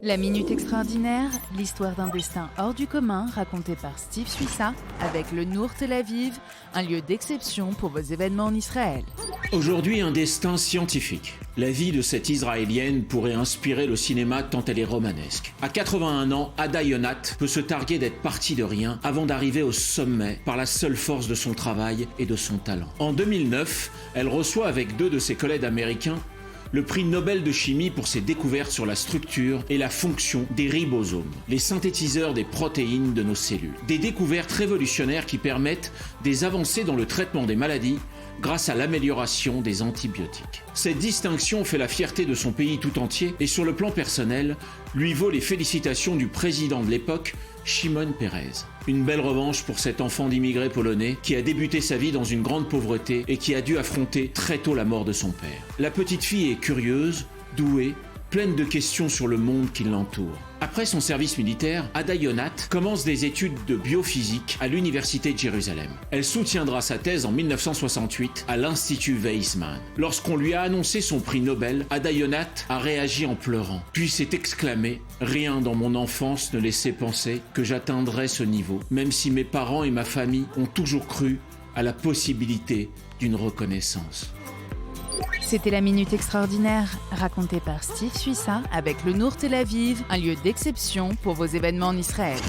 La Minute Extraordinaire, l'histoire d'un destin hors du commun racontée par Steve Suissa avec le Nour Tel Aviv, un lieu d'exception pour vos événements en Israël. Aujourd'hui, un destin scientifique. La vie de cette Israélienne pourrait inspirer le cinéma tant elle est romanesque. À 81 ans, Ada Yonat peut se targuer d'être partie de rien avant d'arriver au sommet par la seule force de son travail et de son talent. En 2009, elle reçoit avec deux de ses collègues américains le prix Nobel de chimie pour ses découvertes sur la structure et la fonction des ribosomes, les synthétiseurs des protéines de nos cellules. Des découvertes révolutionnaires qui permettent des avancées dans le traitement des maladies grâce à l'amélioration des antibiotiques. Cette distinction fait la fierté de son pays tout entier et sur le plan personnel, lui vaut les félicitations du président de l'époque, Shimon Peres. Une belle revanche pour cet enfant d'immigrés polonais qui a débuté sa vie dans une grande pauvreté et qui a dû affronter très tôt la mort de son père. La petite fille est curieuse, douée, pleine de questions sur le monde qui l'entoure. Après son service militaire, Ada Yonat commence des études de biophysique à l'université de Jérusalem. Elle soutiendra sa thèse en 1968 à l'Institut Weizmann. Lorsqu'on lui a annoncé son prix Nobel, Ada Yonat a réagi en pleurant, puis s'est exclamée « Rien dans mon enfance ne laissait penser que j'atteindrais ce niveau, même si mes parents et ma famille ont toujours cru à la possibilité d'une reconnaissance. » C'était la Minute Extraordinaire, racontée par Steve Suissa avec le Nour Tel Aviv, un lieu d'exception pour vos événements en Israël.